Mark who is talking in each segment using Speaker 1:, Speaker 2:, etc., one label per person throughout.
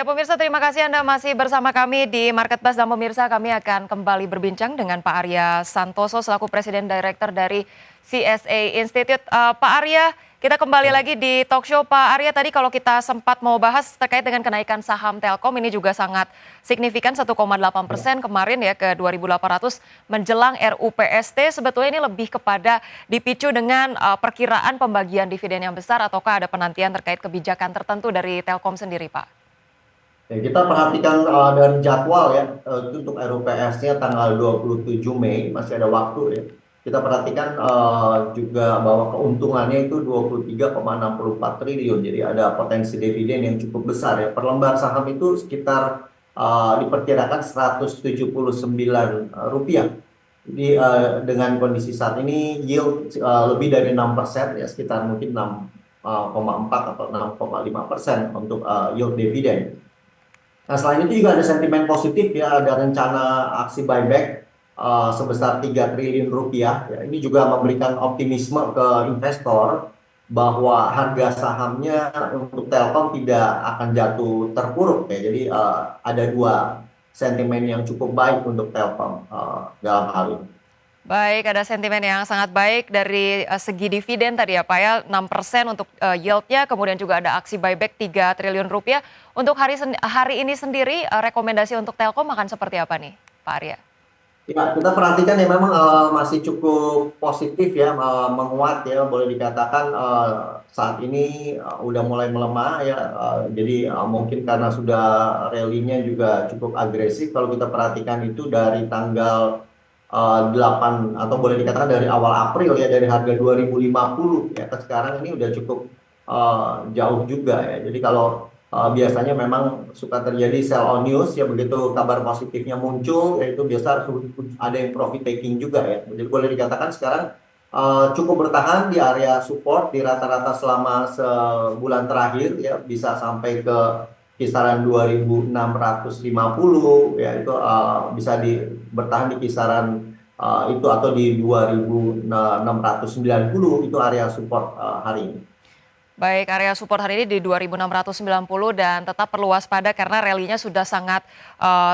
Speaker 1: Ya pemirsa, terima kasih Anda masih bersama kami di Marketplace, dan pemirsa kami akan kembali berbincang dengan Pak Arya Santoso selaku Presiden Director dari CSA Institute. Pak Arya, kita kembali lagi di talk show. Pak Arya, tadi kalau kita sempat mau bahas terkait dengan kenaikan saham Telkom, ini juga sangat signifikan 1,8% kemarin ya ke 2.800 menjelang RUPST. Sebetulnya ini lebih kepada dipicu dengan perkiraan pembagian dividen yang besar, ataukah ada penantian terkait kebijakan tertentu dari Telkom sendiri, Pak?
Speaker 2: Ya, kita perhatikan dari jadwal ya, itu untuk RUPS-nya tanggal 27 Mei, masih ada waktu ya. Kita perhatikan juga bahwa keuntungannya itu 23,64 triliun, jadi ada potensi dividen yang cukup besar ya. Per lembar saham itu sekitar diperkirakan Rp179. Jadi dengan kondisi saat ini yield lebih dari 6% ya, sekitar mungkin 6,4 atau 6,5% untuk yield dividen. Nah, selain itu juga ada sentimen positif ya, ada rencana aksi buyback sebesar 3 triliun rupiah. Ya, ini juga memberikan optimisme ke investor bahwa harga sahamnya untuk Telkom tidak akan jatuh terpuruk ya. Jadi ada dua sentimen yang cukup baik untuk Telkom dalam hal ini.
Speaker 1: Baik, ada sentimen yang sangat baik dari segi dividen tadi ya Pak ya, 6% untuk yieldnya, kemudian juga ada aksi buyback 3 triliun rupiah. Untuk hari ini sendiri, rekomendasi untuk Telkom akan seperti apa nih Pak Arya?
Speaker 2: Ya, kita perhatikan ya memang masih cukup positif ya, menguat ya, boleh dikatakan saat ini udah mulai melemah ya, jadi mungkin karena sudah rally-nya juga cukup agresif. Kalau kita perhatikan itu dari tanggal 8 atau boleh dikatakan dari awal April ya, dari harga 2050 ya ke sekarang ini udah cukup jauh juga ya. Jadi kalau biasanya memang suka terjadi sell on news ya, begitu kabar positifnya muncul yaitu biasa ada yang profit taking juga ya. Jadi boleh dikatakan sekarang cukup bertahan di area support di rata-rata selama sebulan terakhir ya, bisa sampai ke kisaran 2650 ya, itu bisa bertahan di kisaran itu atau di 2690, itu area support hari ini.
Speaker 1: Baik, area support hari ini di 2690 dan tetap perlu waspada karena rally-nya sudah sangat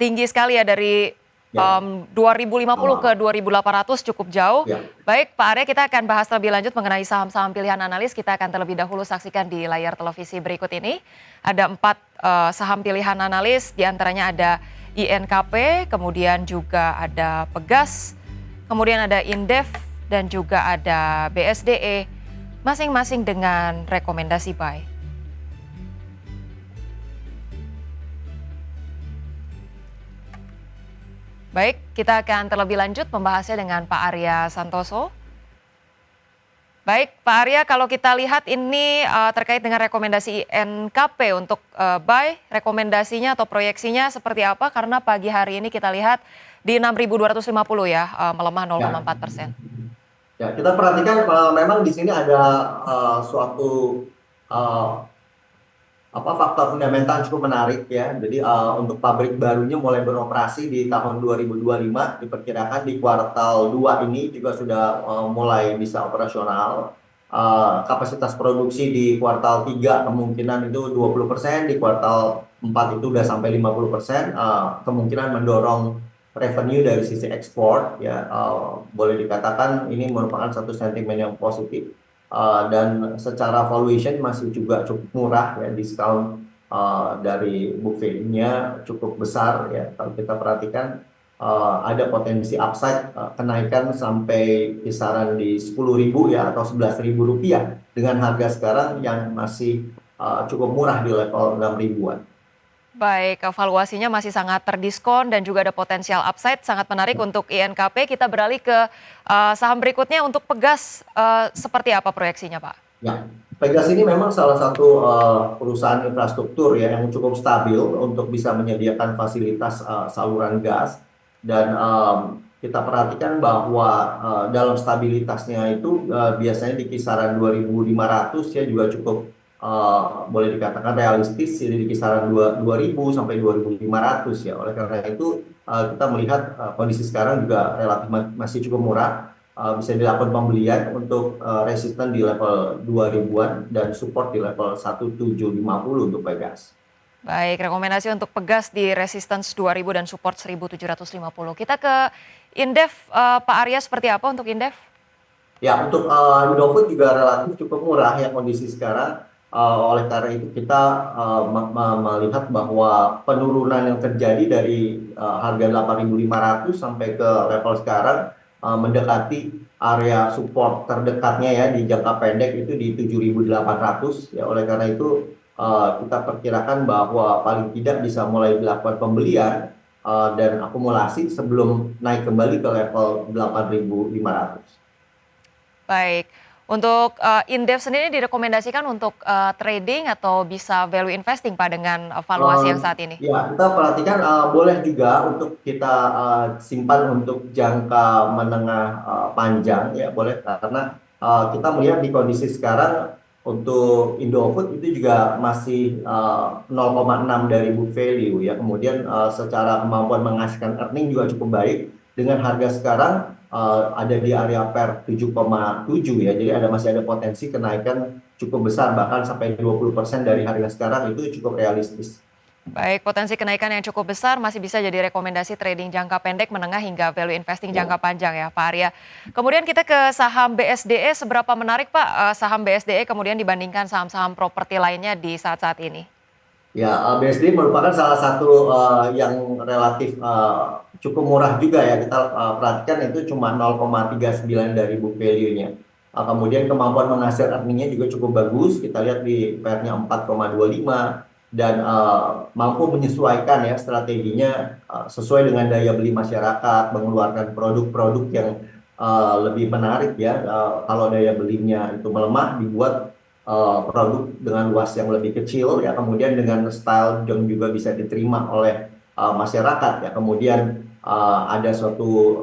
Speaker 1: tinggi sekali ya, dari
Speaker 2: Ya,
Speaker 1: 2050 ke
Speaker 2: awal.
Speaker 1: 2800, cukup jauh.
Speaker 2: Ya.
Speaker 1: Baik Pak Arya, kita akan bahas lebih lanjut mengenai saham-saham pilihan analis. Kita akan terlebih dahulu saksikan di layar televisi berikut ini. Ada 4 saham pilihan analis, diantaranya ada INKP, kemudian juga ada Pegas, kemudian ada Indef, dan juga ada BSDE, masing-masing dengan rekomendasi buy. Baik, kita akan terlebih lanjut membahasnya dengan Pak Arya Santoso. Baik, Pak Arya, kalau kita lihat ini terkait dengan rekomendasi NKP untuk buy, rekomendasinya atau proyeksinya seperti apa? Karena pagi hari ini kita lihat di 6.250 ya, melemah
Speaker 2: Ya.
Speaker 1: 0,4%.
Speaker 2: Ya, kita perhatikan memang di sini ada suatu uh, faktor fundamental cukup menarik ya. Jadi untuk pabrik barunya mulai beroperasi di tahun 2025, diperkirakan di kuartal 2 ini juga sudah mulai bisa operasional. Kapasitas produksi di kuartal 3 kemungkinan itu 20%, di kuartal 4 itu udah sampai 50%, kemungkinan mendorong revenue dari sisi ekspor ya. Boleh dikatakan ini merupakan satu sentimen yang positif. Dan secara valuation masih juga cukup murah ya, diskon dari book value-nya cukup besar ya. Kalau kita perhatikan ada potensi upside kenaikan sampai kisaran di 10.000 ya, atau 11.000 rupiah dengan harga sekarang yang masih cukup murah di level 6 ribuan.
Speaker 1: Baik, valuasinya masih sangat terdiskon dan juga ada potensial upside, sangat menarik untuk INKP. Kita beralih ke saham berikutnya untuk Pegas, seperti apa proyeksinya Pak?
Speaker 2: Ya, Pegas ini memang salah satu perusahaan infrastruktur ya yang cukup stabil untuk bisa menyediakan fasilitas saluran gas, dan kita perhatikan bahwa dalam stabilitasnya itu biasanya di kisaran 2.500 ya, juga cukup boleh dikatakan realistis, jadi di kisaran 2.000 sampai 2.500 ya. Oleh karena itu kita melihat kondisi sekarang juga relatif masih cukup murah. Bisa dilakukan pembelian untuk resisten di level 2 ribuan dan support di level 1750 untuk Pegas.
Speaker 1: Baik, rekomendasi untuk pegas di resistance 2000 dan support 1750. Kita ke Indef, Pak Arya seperti apa untuk Indef?
Speaker 2: Ya, untuk Indofood juga relatif cukup murah ya kondisi sekarang. Oleh karena itu kita melihat bahwa penurunan yang terjadi dari harga 8.500 sampai ke level sekarang mendekati area support terdekatnya ya di jangka pendek itu di 7.800 ya. Oleh karena itu kita perkirakan bahwa paling tidak bisa mulai dilakukan pembelian dan akumulasi sebelum naik kembali ke level 8.500.
Speaker 1: Baik, untuk Indef sendiri direkomendasikan untuk trading atau bisa value investing Pak dengan valuasi yang saat ini?
Speaker 2: Ya, kita perhatikan boleh juga untuk kita simpan untuk jangka menengah panjang ya boleh karena kita melihat di kondisi sekarang untuk Indofood itu juga masih 0,6 dari book value ya. Kemudian secara kemampuan menghasilkan earning juga cukup baik dengan harga sekarang ada di area per 7,7 ya. Jadi masih ada potensi kenaikan cukup besar bahkan sampai 20% dari harga sekarang itu cukup realistis.
Speaker 1: Baik, potensi kenaikan yang cukup besar masih bisa jadi rekomendasi trading jangka pendek, menengah hingga value investing jangka panjang ya Pak Arya. Kemudian kita ke saham BSDE, seberapa menarik Pak saham BSDE kemudian dibandingkan saham-saham properti lainnya di saat-saat ini?
Speaker 2: Ya, BSD merupakan salah satu yang relatif cukup murah juga ya. Kita perhatikan itu cuma 0,39 dari book value-nya. Kemudian kemampuan menghasilkan earning-nya juga cukup bagus. Kita lihat di PER-nya 4,25 dan mampu menyesuaikan ya strateginya sesuai dengan daya beli masyarakat, mengeluarkan produk-produk yang lebih menarik ya. Kalau daya belinya itu melemah, dibuat produk dengan luas yang lebih kecil ya, kemudian dengan style yang juga bisa diterima oleh masyarakat ya, kemudian ada suatu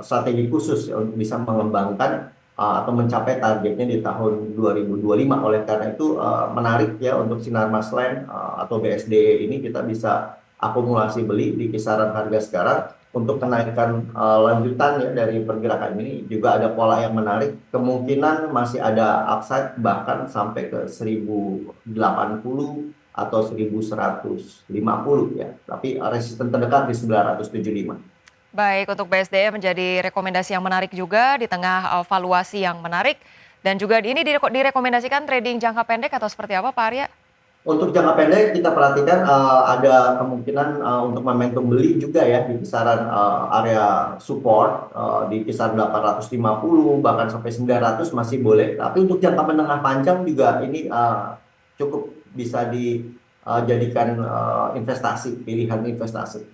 Speaker 2: strategi khusus ya, untuk bisa mengembangkan atau mencapai targetnya di tahun 2025. Oleh karena itu menarik ya untuk Sinarmas Land atau BSDE ini kita bisa akumulasi beli di kisaran harga sekarang. Untuk kenaikan lanjutan ya dari pergerakan ini juga ada pola yang menarik, kemungkinan masih ada upside bahkan sampai ke 1080 atau 1150 ya, tapi resisten terdekat di 975.
Speaker 1: Baik, untuk BSDE menjadi rekomendasi yang menarik juga di tengah valuasi yang menarik. Dan juga ini direkomendasikan trading jangka pendek atau seperti apa Pak Arya?
Speaker 2: Untuk jangka pendek kita perhatikan ada kemungkinan untuk momentum beli juga ya di kisaran area support di kisaran 850 bahkan sampai 900 masih boleh. Tapi untuk jangka menengah panjang juga ini cukup bisa dijadikan investasi, pilihan investasi.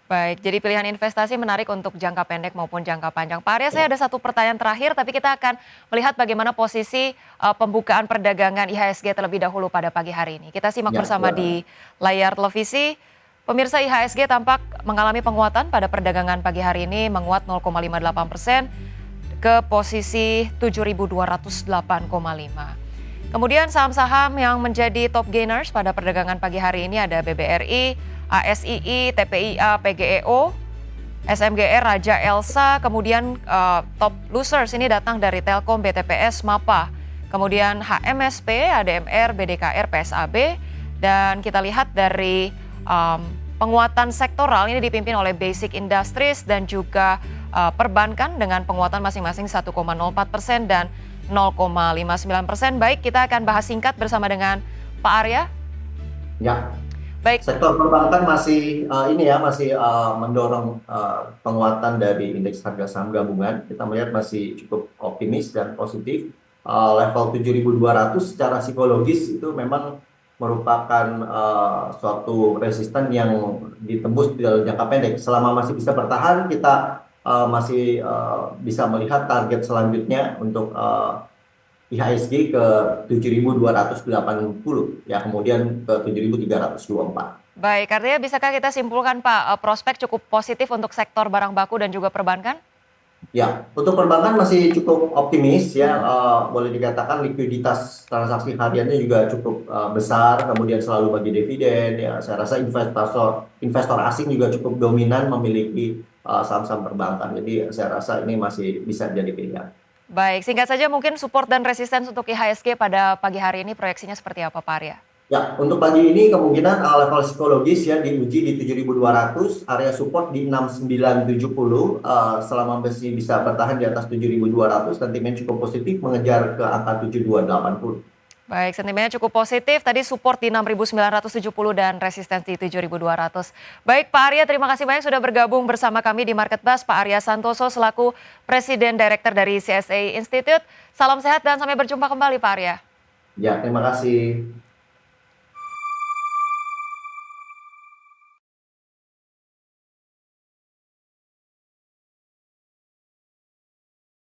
Speaker 1: Baik, jadi pilihan investasi menarik untuk jangka pendek maupun jangka panjang. Pak Arya, saya ada satu pertanyaan terakhir, tapi kita akan melihat bagaimana posisi pembukaan perdagangan IHSG terlebih dahulu pada pagi hari ini. Kita simak
Speaker 2: Ya,
Speaker 1: bersama di layar televisi. Pemirsa, IHSG tampak mengalami penguatan pada perdagangan pagi hari ini, menguat 0,58% ke posisi 7.208,5. Kemudian saham-saham yang menjadi top gainers pada perdagangan pagi hari ini ada BBRI, ASII, TPIA, PGEO, SMGR, Raja Elsa, kemudian top losers ini datang dari Telkom, BTPS, MAPA, kemudian HMSP, ADMR, BDKR, PSAB, dan kita lihat dari penguatan sektoral ini dipimpin oleh Basic Industries dan juga perbankan dengan penguatan masing-masing 1,04% dan 0,59%. Baik, kita akan bahas singkat bersama dengan Pak Arya.
Speaker 2: ya.
Speaker 1: Baik,
Speaker 2: Sektor perbankan masih masih mendorong penguatan dari indeks harga saham gabungan. Kita melihat masih cukup optimis dan positif. Level 7.200 secara psikologis itu memang merupakan suatu resisten yang ditembus di dalam jangka pendek. Selama masih bisa bertahan, kita masih bisa melihat target selanjutnya untuk IHSG ke 7.280 ya, kemudian ke 7.324.
Speaker 1: baik, artinya bisakah kita simpulkan Pak, prospek cukup positif untuk sektor barang baku dan juga perbankan?
Speaker 2: Ya, untuk perbankan masih cukup optimis ya, boleh dikatakan likuiditas transaksi hariannya juga cukup besar, kemudian selalu bagi dividen ya. Saya rasa investor asing juga cukup dominan memiliki saham-saham perbankan. Jadi saya rasa ini masih bisa jadi pilihan.
Speaker 1: Baik, singkat saja mungkin support dan resistance untuk IHSG pada pagi hari ini proyeksinya seperti apa Pak Arya?
Speaker 2: Ya, untuk pagi ini kemungkinan level psikologis ya diuji di 7.200, area support di 6.970. Selama masih bisa bertahan di atas 7.200, sentimen cukup positif mengejar ke angka 7.280.
Speaker 1: Baik, sentimennya cukup positif. Tadi support di 6.970 dan resistensi 7.200. Baik, Pak Arya, terima kasih banyak sudah bergabung bersama kami di Market Buzz. Pak Arya Santoso selaku Presiden Director dari CSA Institute. Salam sehat dan sampai berjumpa kembali, Pak Arya.
Speaker 2: Ya, terima kasih.